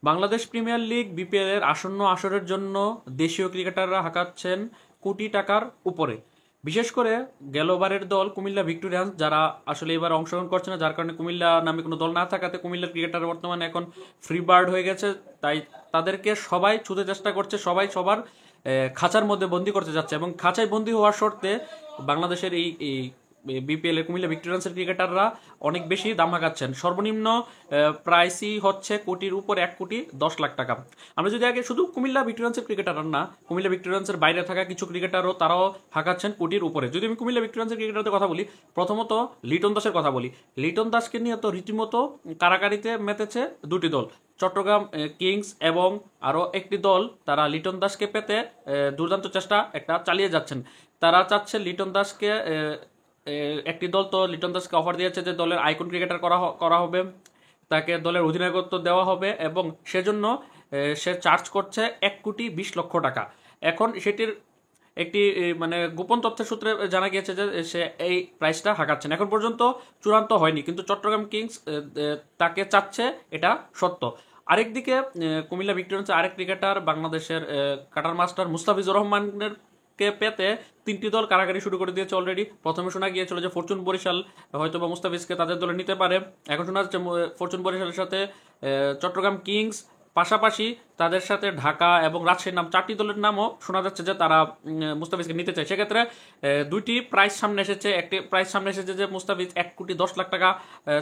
Bangladesh premier league BPL এর আসন্ন আসরের জন্য দেশীয় ক্রিকেটাররা হাঁকাচ্ছেন কোটি টাকার উপরে। বিশেষ করে গেলবারের দল কুমিল্লা ভিক্টোরিয়ান্স, যারা আসলে এবার অংশগ্রহণ করছে না, যার কারণে কুমিল্লা নামে কোনো দল না থাকাতে কুমিল্লার ক্রিকেটার বর্তমানে এখন ফ্রি বার্ড হয়ে গেছে। তাই তাদেরকে সবাই ছুতে চেষ্টা করছে, সবাই সবার খাঁচার মধ্যে বন্দি করতে যাচ্ছে এবং খাঁচায় বন্দি হওয়ার শর্তে বাংলাদেশের এই বিপিএল এর কুমিল্লা ভিক্টোরিয়ান্সের ক্রিকেটাররা অনেক বেশি দাম হাঁকাচ্ছেন। সর্বনিম্ন প্রাইসই হচ্ছে কোটির উপর 1,10,00,000 টাকা। আমরা যদি আগে শুধু কুমিল্লা ভিক্টোরিয়ান্সের ক্রিকেটার না, কুমিল্লা ভিক্টোরিয়ান্সের বাইরে থাকা কিছু ক্রিকেটারও তারাও হাঁকাচ্ছেন কোটির উপরে। যদি আমি কুমিল্লা ভিক্টোরিয়ান্সের ক্রিকেটারদের কথা বলি, প্রথমত লিটন দাসের কথা বলি। লিটন দাসকে নিয়ে তো রীতিমতো কারাকারিতে মেতেছে দুটি দল, চট্টগ্রাম কিংস এবং আরও একটি দল। তারা লিটন দাসকে পেতে দুর্দান্ত চেষ্টা একটা চালিয়ে যাচ্ছেন। তারা চাচ্ছে লিটন দাসকে, একটি দল তো লিটন দাসকে অফার দিয়েছে যে দলের আইকন ক্রিকেটার করা হবে, তাকে দলের অধিনায়কত্ব দেওয়া হবে এবং সেজন্য সে চার্জ করছে 1,20,00,000 টাকা। এখন সেটির একটি মানে গোপন তথ্যের সূত্রে জানা গিয়েছে যে সে এই প্রাইসটা হাঁকাচ্ছেন। এখন পর্যন্ত চূড়ান্ত হয়নি, কিন্তু চট্টগ্রাম কিংস তাকে চাচ্ছে, এটা সত্য। আরেকদিকে কুমিল্লা ভিক্টোরিয়ান্সের আরেক ক্রিকেটার বাংলাদেশের কাটার মাস্টার মুস্তাফিজুর রহমানের কে পেতে তিনটি দল কারাকারি শুরু করে দিয়েছে অলরেডি। প্রথমে শোনা গিয়েছিল যে ফরচুন বরিশাল হয়তো বা মুস্তাফিজকে তাদের দলে নিতে পারে। এখন শোনা যাচ্ছে ফরচুন বরিশালের সাথে চট্টগ্রাম কিংস, পাশাপাশি তাদের সাথে ঢাকা এবং রাজশাহীর নাম, চারটি দলের নামও শোনা যাচ্ছে যে তারা মুস্তাফিজকে নিতে চায়। সেক্ষেত্রে দুইটি প্রাইস সামনে এসেছে। একটি প্রাইস সামনে এসেছে যে মুস্তাফিজ 1,10,00,000 টাকা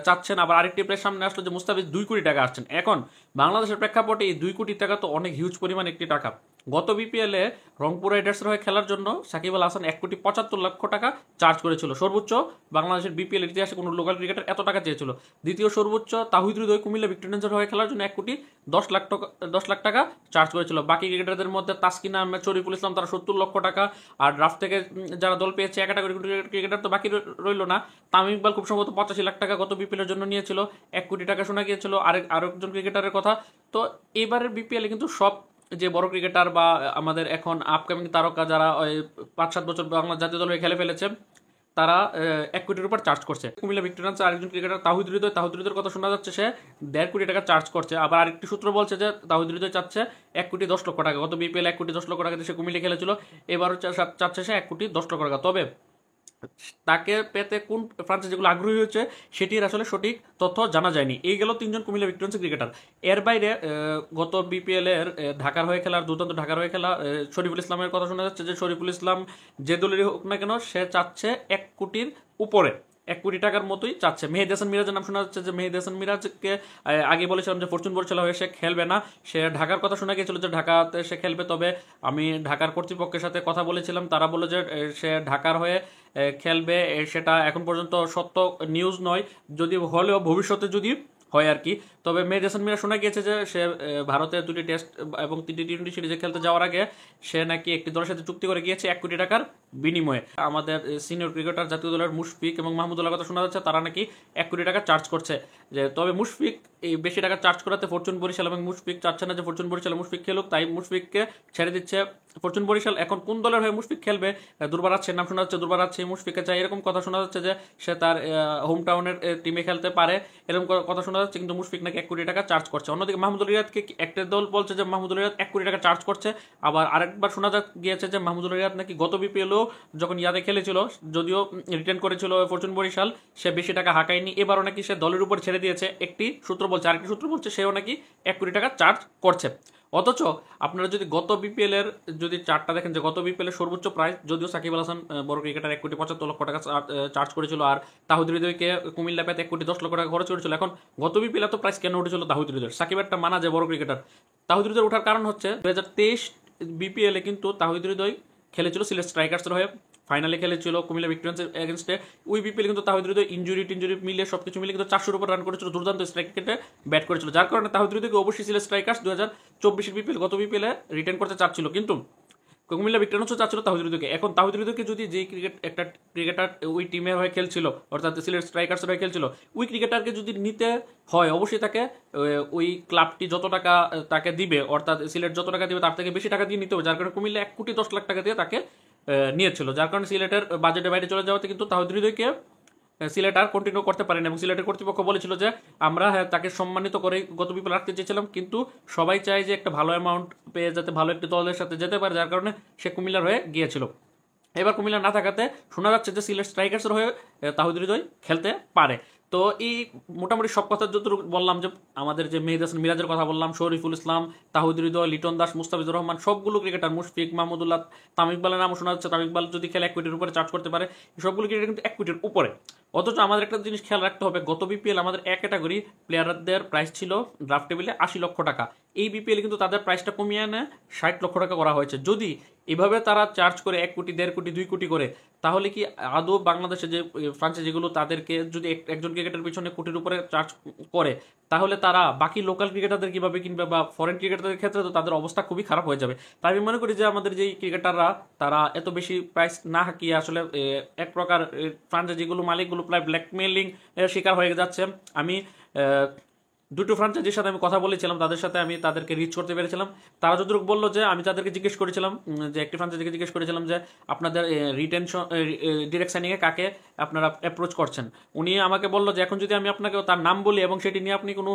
চাচ্ছেন, আবার আরেকটি প্রাইস সামনে আসলো যে মুস্তাফিজ 2 কোটি টাকা আসছেন। এখন বাংলাদেশের প্রেক্ষাপটে এই 2 কোটি টাকা তো অনেক হিউজ পরিমাণ একটি টাকা। গত বিপিএলে রংপুর রাইডার্সের হয়ে খেলার জন্য সাকিব আল হাসান 1,75,00,000 টাকা চার্জ করেছিল। সর্বোচ্চ বাংলাদেশের বিপিএল ইতিহাসে কোনো লোকাল ক্রিকেটার এত টাকা চেয়েছিল। দ্বিতীয় সর্বোচ্চ তাহিদ হৃদয় কুমিল্লা ভিক্টোরিয়ান্সের হয়ে খেলার জন্য 1,10,00,000 টাকা চার্জ করেছিল। বাকি ক্রিকেটারদের মধ্যে তাসকিন আহমেদ, শরীফুল ইসলাম, তারা 70,00,000 টাকা। আর ড্রাফট থেকে যারা দল পেয়েছে এক ক্যাটাগরি ক্রিকেটার তো বাকি রইল না। তামিম ইকবাল খুব সম্ভবত 85,00,000 টাকা গত বিপিএলের জন্য নিয়েছিল। 1 কোটি টাকা শোনা গিয়েছিল আরেকজন ক্রিকেটারের কথা। তো এবারের বিপিএলে কিন্তু সব যে বড় ক্রিকেটার বা আমাদের এখন আপকামিং তারকা যারা 5-7 বছর বাংলা জাতীয় দলে খেলে ফেলেছে, তারা 1 কোটির উপর চার্জ করছে। কুমিল্লা ভিক্টোরিয়ান্স আরেকজন ক্রিকেটার তাহিদ হৃদয়ের কথা শোনা যাচ্ছে, সে 1.5 কোটি টাকা চার্জ করছে। আবার আরেকটি সূত্র বলছে যে তাহিদ হৃদয় চাচ্ছে 1,10,00,000 টাকা। গত বিপিএল 1,10,00,000 টাকা দিয়ে সে কুমিল্লা খেলেছিল, এবারও চাচ্ছে সে 1,10,00,000 টাকা। তবে তাকে পেতে কোন ফ্রাঞ্চাইজিগুলো আগ্রহী হয়েছে সেটির আসলে সঠিক তথ্য জানা যায়নি। এই গেল তিনজন কুমিল্লা ভিক্টোরিয়ান্সের ক্রিকেটার। এর বাইরে গত বিপিএল এর ঢাকার হয়ে খেলার দুর্দান্ত ঢাকার হয়ে খেলা শরীফুল ইসলামের কথা শোনা যাচ্ছে যে শরীফুল ইসলাম যে দলেরই হোক না কেন সে চাচ্ছে 1 কোটির উপরে, 1 কোটি টাকার মতোই চাচ্ছে। মেহেদী হাসান মিরাজের নাম শোনা যাচ্ছে যে মেহেদী হাসান মিরাজকে আগে বলেছিলাম যে ফরচুন বরিশাল হয়ে সে খেলবে না, সে ঢাকার কথা শোনা গিয়েছিল যে ঢাকাতে সে খেলবে। তবে আমি ঢাকার কর্তৃপক্ষের সাথে কথা বলেছিলাম, তারা বলল যে সে ঢাকার হয়ে খেলবে। সেটা এখন পর্যন্ত সত্য নিউজ নয়, যদি হলেও ভবিষ্যতে যদি হয় আর কি। তবে মেহেদী হাসান মিরাজ শোনা গিয়েছে যে সে ভারতের 2টি টেস্ট এবং 3টি টি20 সিরিজে খেলতে যাওয়ার আগে সে নাকি একটি দলের সাথে চুক্তি করে গিয়েছে 1 কোটি টাকার বিনিময়ে। আমাদের সিনিয়র ক্রিকেটার জাতীয় দলের মুশফিক এবং মাহমুদুল্লাহ কথা শোনা যাচ্ছে, তারা নাকি 1 কোটি টাকা চার্জ করছে। যে তবে মুশফিক এই বেশি টাকা চার্জ করাতে ফরচুন বরিশাল এবং মুশফিক চাচ্ছে না যে ফরচুন বরিশাল মুশফিক খেলুক, তাই মুশফিককে ছেড়ে দিচ্ছে ফরচুন বরিশাল। এখন কোন দলের হয়ে মুশফিক খেলবে? দুর্বার রাজশাহীর নাম শোনা যাচ্ছে, দুর্বার রাজশাহী মুশফিককে চাই এরকম কথা শোনা যাচ্ছে যে সে তার হোম টাউনের টিমে খেলতে পারে, এরকম কথা শোনা যাচ্ছে। কিন্তু মুশফিক নাকি 1 কোটি টাকা চার্জ করছে। অন্যদিকে মাহমুদুল রিয়াদকে একটা দল বলছে যে মাহমুদুল রিয়াদ 1 কোটি টাকা চার্জ করছে। আবার আরেকবার শোনা গিয়েছে যে মাহমুদুল রিয়াদ নাকি গত বিপিএলও যখন ইয়াদে খেলেছিল, যদিও রিটার্ন করেছিল ফরচুন বরিশাল, সে বেশি টাকা হাঁকায়নি। এবারও নাকি সে দলের উপর ছেড়ে দিয়েছে, একটি সূত্র বলছে। আরেকটি সূত্র বলছে সেও নাকি 1 কোটি টাকা চার্জ করছে। অথচ আপনারা যদি গত বিপিএল এর যদি চার্টটা দেখেন, যে গত বিপিএল এর সর্বোচ্চ প্রাইস, যদিও সাকিব আল হাসান বড় ক্রিকেটার 1,75,00,000 টাকা চার্জ করেছিল, আর তাহিদ হৃদয়কে কুমিল্লা পেতে 1,10,00,000 টাকা খরচ করেছিল। এখন গত বিপিএল এত প্রাইস কেন উঠেছিল তাহিদ হৃদয়ের? সাকিবেরটা মানা যায় বড় ক্রিকেটার, তাহিদ হৃদয়ের ওঠার কারণ হচ্ছে 2023 বিপিএল এ কিন্তু তাহিদ হৃদয় খেলেছিল সিলেট স্ট্রাইকার্সের হয়ে, ফাইনালে খেলেছিল কুমিল্লা ভিক্টোরিয়ান্সের এগেনস্টে। ওই বিপিএল কিন্তু তাহিদ হৃদয় ইঞ্জুরি মিলিয়ে সবকিছু মিলিয়ে কিন্তু 400-র উপর রান করেছিল, দুর্দান্ত স্ট্রাইক রেটে ব্যাট করেছিল, যার কারণে তাহিদ হৃদয়কে অবশ্যই সিলেট স্ট্রাইকার্স 2024 বিপিএল গত বিপিএলে রিটার্ন করতে চাচ্ছিল। কিন্তু কুমিল্লা ভিক্টোরিয়ান্সও চাচ্ছিল তাহিদ হৃদয়কে। এখন তাহিদ হৃদয়কে যদি যে একটা ক্রিকেটার ওই টিমের হয়ে খেলছিল, অর্থাৎ সিলেট স্ট্রাইকার্সের হয়ে খেলছিল, ওই ক্রিকেটারকে যদি নিতে হয় অবশ্যই তাকে ওই ক্লাবটি যত টাকা তাকে দিবে, অর্থাৎ সিলেট যত টাকা দিবে তার থেকে বেশি টাকা দিয়ে নিতে হবে। যার কারণে কুমিল্লা 1,10,00,000 টাকা দিয়ে তাকে নিয়েছিল, যার কারণে সিলেটের বাজেটের বাইরে চলে যাওয়াতে কিন্তু তাহিদ হৃদয়কে সিলেট আর কন্টিনিউ করতে পারেন এবং সিলেটের কর্তৃপক্ষ বলেছিল যে আমরা হ্যাঁ তাকে সম্মানিত করে গত বিপিএল রাখতে চেয়েছিলাম, কিন্তু সবাই চায় যে একটা ভালো অ্যামাউন্ট পেয়ে যাতে ভালো একটি দলের সাথে যেতে পারে, যার কারণে সে কুমিল্লার হয়ে গিয়েছিল। এবার কুমিল্লা না থাকাতে শোনা যাচ্ছে যে সিলেট স্ট্রাইকার্সের হয়ে তাহিদ হৃদয় খেলতে পারে। তো এই মোটামুটি সব কথা যতটুকু বললাম, যে আমাদের যে মেহেদী হাসান মিরাজের কথা বললাম, শরীফুল ইসলাম, তাহিদ হৃদয়, লিটন দাস, মুস্তাফিজুর রহমান, সবগুলো ক্রিকেটার, মুশফিক, মাহমুদুল্লাহ, তামিম ইকবালের নামও শোনা যাচ্ছে। তামিম ইকবাল যদি খেলে 1 কোটির উপরে চার্জ করতে পারে, সবগুলো ক্রিকেটার কিন্তু 1 কোটির উপরে। অথচ আমাদের একটা জিনিস খেয়াল রাখতে হবে, গত বিপিএল আমাদের এক ক্যাটাগরি প্লেয়ারদের প্রাইস ছিল ড্রাফট টেবিলে 80 লক্ষ টাকা। এই বিপিএল কিন্তু তাদের প্রাইসটা কমিয়ে এনে 60 লক্ষ টাকা করা হয়েছে। যদি এভাবে তারা চার্জ করে 1 কোটি, 1.5 কোটি, 2 কোটি করে, তাহলে কি আদৌ বাংলাদেশে যে ফ্রাঞ্চাইজিগুলো তাদেরকে যদি একজন ক্রিকেটার পিছনে কোটির উপরে চার্জ করে, তাহলে তারা বাকি লোকাল ক্রিকেটারদের কিভাবে কিনবে, বা ফরেন ক্রিকেটারদের ক্ষেত্রে তো তাদের অবস্থা খুবই খারাপ হয়ে যাবে। তাই আমি মনে করি যে আমাদের যেই ক্রিকেটাররা তারা এত বেশি প্রাইস না হাঁকিয়ে আসলে এক প্রকার ফ্রাঞ্চাইজিগুলো মালিকগুলো প্রায় ব্ল্যাকমেলিং শিকার হয়ে যাচ্ছে। আমি দুটো ফ্রাঞ্চাইজির সাথে আমি কথা বলেছিলাম, তাদের সাথে আমি তাদেরকে রিচ করতে পেরেছিলাম। তারা যতটুকু বললো যে আমি তাদেরকে জিজ্ঞেস করেছিলাম, যে একটি ফ্রাঞ্চাইজিকে জিজ্ঞেস করেছিলাম যে আপনাদের রিটেনশন ডিরেক্ট সাইনিংয়ে কাকে আপনারা অ্যাপ্রোচ করছেন। উনি আমাকে বললো যে এখন যদি আমি আপনাকে তার নাম বলি এবং সেটি নিয়ে আপনি কোনো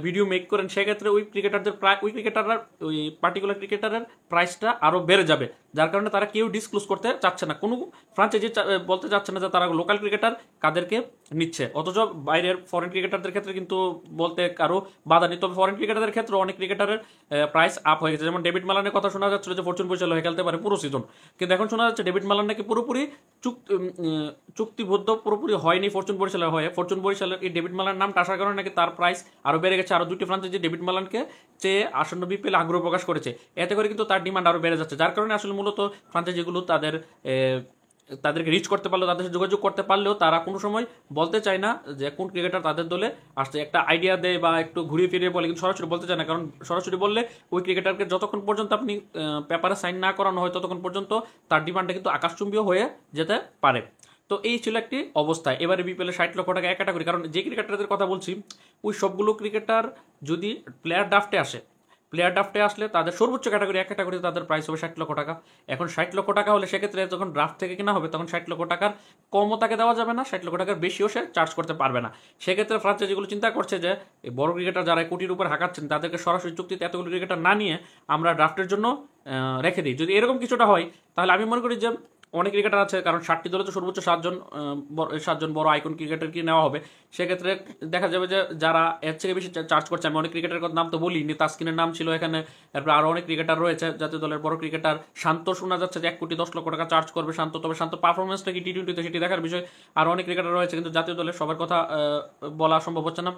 ভিডিও মেক করেন, সেক্ষেত্রে ওই ক্রিকেটাররা ওই পার্টিকুলার ক্রিকেটারের প্রাইসটা আরও বেড়ে যাবে, যার কারণে তারা কেউ ডিসক্লোজ করতে চাচ্ছে না, কোনো ফ্রাঞ্চাইজি বলতে চাচ্ছে না যে তারা লোকাল ক্রিকেটার কাদেরকে নিচ্ছে। অথচ বাইরের ফরেন ক্রিকেটারদের ক্ষেত্রে কিন্তু বলতে কারো বাধা নেই। তবে ফরেন ক্রিকেটারদের ক্ষেত্রে অনেক ক্রিকেটারের প্রাইস আপ হয়ে গেছে। যেমন ডেভিড মালানের কথা শোনা যাচ্ছিল যে ফরচুন বরিশাল হয়ে খেলতে পারে পুরো সিজন, কিন্তু এখন শোনা যাচ্ছে ডেভিড মালান নাকি পুরোপুরি চুক্তিবদ্ধ পুরোপুরি হয়নি ফরচুন বরিশালের হয়ে। ফরচুন বরিশালের এই ডেভিড মালানের নামটা আসার কারণে নাকি তার প্রাইস আরও বেড়ে গেছে। আরও 2টি ফ্রাঞ্চাইজি ডেভিড মালানকে চেয়ে আসন্ন বিপিএল আগ্রহ প্রকাশ করেছে, এতে করে কিন্তু তার ডিমান্ড আরও বেড়ে যাচ্ছে, যার কারণে আসলে মূলত ফ্রাঞ্চাইজিগুলো তাদেরকে রিচ করতে পারলেও, তাদের সাথে যোগাযোগ করতে পারলেও তারা কোনো সময় বলতে চায় না যে কোন ক্রিকেটার তাদের দলে আসছে। একটা আইডিয়া দেয় বা একটু ঘুরিয়ে ফিরিয়ে বলে, কিন্তু সরাসরি বলতে চায় না, কারণ সরাসরি বললে ওই ক্রিকেটারকে যতক্ষণ পর্যন্ত আপনি পেপারে সাইন না করানো হয় ততক্ষণ পর্যন্ত তার ডিমান্ডটা কিন্তু আকাশচুম্বীও হয়ে যেতে পারে। তো এই ছিল একটি অবস্থা। এবারে বিপিএল 60 লক্ষ টাকা এক ক্যাটাগরি, কারণ যে ক্রিকেটারদের কথা বলছি ওই সবগুলো ক্রিকেটার যদি প্লেয়ার ড্রাফটে আসলে তাদের সর্বোচ্চ ক্যাটাগরি, এক ক্যাটাগরিতে তাদের প্রাইস হবে 60 লক্ষ টাকা। এখন 60 লক্ষ টাকা হলে সেক্ষেত্রে যখন ড্রাফট থেকে কেনা হবে তখন 60 লক্ষ টাকার কমও তাকে দেওয়া যাবে না, 60 লক্ষ টাকার বেশিও সে চার্জ করতে পারবে না। সেক্ষেত্রে ফ্রাঞ্চাইজিগুলো চিন্তা করছে যে এই বড় ক্রিকেটার যারা কোটির উপর হাঁকাচ্ছেন তাদেরকে সরাসরি চুক্তিতে এতগুলো ক্রিকেটার না নিয়ে আমরা ড্রাফটের জন্য রেখে দিই। যদি এরকম কিছুটা হয় তাহলে আমি মনে করি যে অনেক ক্রিকেটার আছে, কারণ 60টি দলে তো সর্বোচ্চ 7জন বড় আইকন ক্রিকেটার কি নেওয়া হবে। সেক্ষেত্রে দেখা যাবে যে যারা এর থেকে বেশি চার্জ করছে, আমি অনেক ক্রিকেটারের নাম তো বলিনি, তাসকিনের নাম ছিল এখানে, তারপরে আরও অনেক ক্রিকেটার রয়েছে জাতীয় দলের বড় ক্রিকেটার। শান্ত শোনা যাচ্ছে যে 1 কোটি 10 লক্ষ টাকা চার্জ করবে শান্ত, তবে শান্ত পারফরমেন্সটা কি টি20তে সেটি দেখার বিষয়। আর অনেক ক্রিকেটার রয়েছে, কিন্তু জাতীয় দলের সবার কথা বলা সম্ভব হচ্ছে না।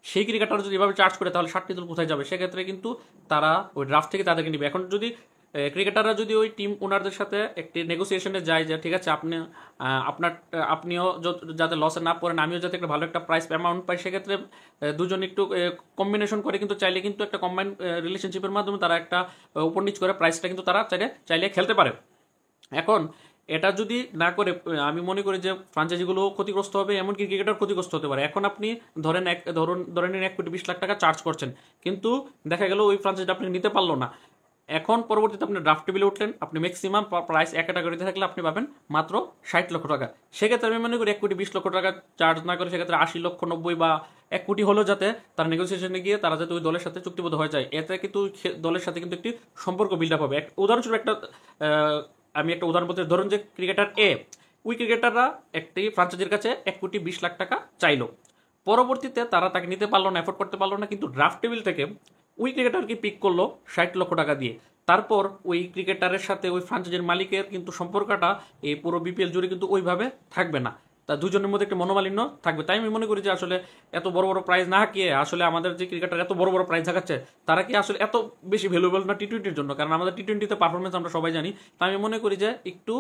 সেই ক্রিকেটার যদি এভাবে চার্জ করে তাহলে 60টি দল কোথায় যাবে? সেক্ষেত্রে কিন্তু তারা ওই ড্রাফট থেকে তাদেরকে নিবে। এখন যদি ক্রিকেটাররা যদি ওই টিম ওনারদের সাথে একটি নেগোসিয়েশনে যায় যে ঠিক আছে আপনিও যাতে লসে না পড়েন, আমিও যাতে একটা ভালো একটা প্রাইস অ্যামাউন্ট পাই, সেক্ষেত্রে দুজন একটু কম্বিনেশন করে কিন্তু চাইলে কিন্তু একটা কম্বাইন রিলেশনশিপের মাধ্যমে তারা একটা উপর নিচ করে প্রাইসটা কিন্তু তারা চাইলে খেলতে পারে। এখন এটা যদি না করে আমি মনে করি যে ফ্রাঞ্চাইজিগুলো ক্ষতিগ্রস্ত হবে, এমনকি ক্রিকেটার ক্ষতিগ্রস্ত হতে পারে। এখন আপনি ধরেন 1 কোটি 20 লাখ টাকা চার্জ করছেন, কিন্তু দেখা গেল ওই ফ্রাঞ্চাইজি আপনি নিতে পারলো না। এখন পরবর্তীতে আপনি ড্রাফট টেবিলে উঠলেন, আপনি ম্যাক্সিমাম প্রাইস এক ক্যাটাগরিতে থাকলে আপনি পাবেন মাত্র 60 লক্ষ টাকা। সেক্ষেত্রে আমি মনে করি 1 কোটি 20 লক্ষ টাকা চার্জ না করে সেক্ষেত্রে 80 লক্ষ 90 বা 1 কোটি হলেও যাতে তারা নেগোসিয়েশনে গিয়ে তারা যাতে ওই দলের সাথে চুক্তিবদ্ধ হয়ে যায়, এতে কিন্তু দলের সাথে কিন্তু একটি সম্পর্ক বিল্ড আপ হবে। উদাহরণস্বরূপ আমি একটা উদাহরণ বলতে, ধরুন যে ক্রিকেটার ওই ক্রিকেটাররা একটি ফ্রাঞ্চাইজির কাছে 1 কোটি 20 লাখ টাকা চাইলো, পরবর্তীতে তারা তাকে নিতে পারলো না, অ্যাফোর্ড করতে পারলো না, কিন্তু ড্রাফট টেবিল থেকে ওই ক্রিকেটারকে পিক করলো 60 লক্ষ টাকা দিয়ে। তারপর ওই ক্রিকেটারের সাথে ওই ফ্রাঞ্চাইজির মালিকের কিন্তু সম্পর্কটা এই পুরো বিপিএল জুড়ে কিন্তু ওইভাবে থাকবে না, তা দুজনের মধ্যে একটা মনোমালিন্য থাকবে। তাই আমি মনে করি যে আসলে এত বড় বড় প্রাইজ না হাঁকিয়ে আসলে আমাদের যে ক্রিকেটার এত বড় বড় প্রাইজ হাঁকাচ্ছে তারা কি আসলে এত বেশি ভ্যালুয়েবল না টি20-র জন্য? কারণ আমাদের টি20-তে পারফরমেন্স আমরা সবাই জানি। তাই আমি মনে করি যে একটু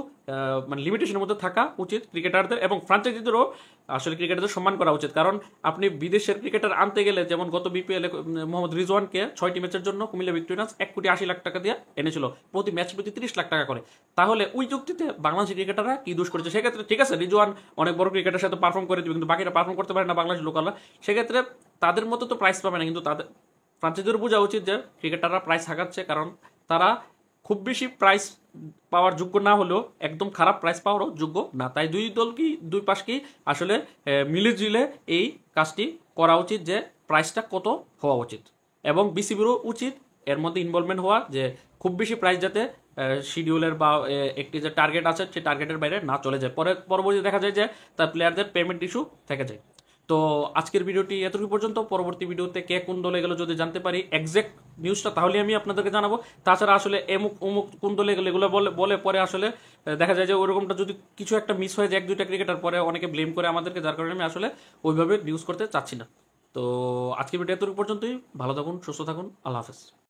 মানে লিমিটেশনের মধ্যে থাকা উচিত ক্রিকেটারদের, এবং ফ্রাঞ্চাইজিদেরও আসলে ক্রিকেটারদের সম্মান করা উচিত। কারণ আপনি বিদেশের ক্রিকেটার আনতে গেলে, যেমন গত বিপিএল মোহাম্মদ রিজওয়ানকে 6টি ম্যাচের জন্য কুমিল্লা ভিক্টোরিয়ান্স 1 কোটি 80 লাখ টাকা দিয়ে এনেছিল, প্রতি ম্যাচ প্রতি 30 লাখ টাকা করে। তাহলে ওই যুক্তিতে বাংলাদেশি ক্রিকেটাররা কি দোষ করেছে? সেক্ষেত্রে ঠিক আছে, রিজওয়ান অনেক বড় ক্রিকেটারের সাথে পারফর্ম করে দিবে, কিন্তু বাকিরা পারফর্ম করতে পারে না বাংলাদেশ লোকালরা, সেক্ষেত্রে তাদের মতো তো প্রাইস পাবে না। কিন্তু তাদের ফ্রাঞ্চাইজিদের বোঝা উচিত যে ক্রিকেটাররা প্রাইস হাঁকাচ্ছে কারণ তারা খুব বেশি প্রাইস পাওয়ার যোগ্য না হলেও একদম খারাপ প্রাইস পাওয়ারও যোগ্য না। তাই দুই পাশকেই আসলে মিলে ঝিলে এই কাজটি করা উচিত যে প্রাইসটা কত হওয়া উচিত, এবং বিসিবিরও উচিত এর মধ্যে ইনভলভমেন্ট হওয়া, যে খুব বেশি প্রাইস যাতে শিডিউলের বা একটি যে টার্গেট আছে সেই টার্গেটের বাইরে না চলে যায়, পরবর্তী দেখা যায় যে তার প্লেয়ারদের পেমেন্ট ইস্যু থেকে যায়। তো আজকের ভিডিওটি এতটুকু পর্যন্ত। পরবর্তী ভিডিওতে কে কোন দলে গেল যদি জানতে পারি এক্সাক্ট নিউজটা, তাহলে আমি আপনাদেরকে জানাবো। তাছাড়া আসলে এমুক অমুক কোন দলে গেলে এগুলো বলে বলে পরে আসলে দেখা যায় যে ওইরকমটা যদি কিছু একটা মিস হয়ে যায় এক দুইটা ক্রিকেটার, পরে অনেকে ব্লেম করে আমাদেরকে, যার কারণে আমি আসলে ওইভাবে নিউজ করতে চাচ্ছি না। তো আজকের ভিডিও এতটুকু পর্যন্তই। ভালো থাকুন, সুস্থ থাকুন, আল্লাহ হাফেজ।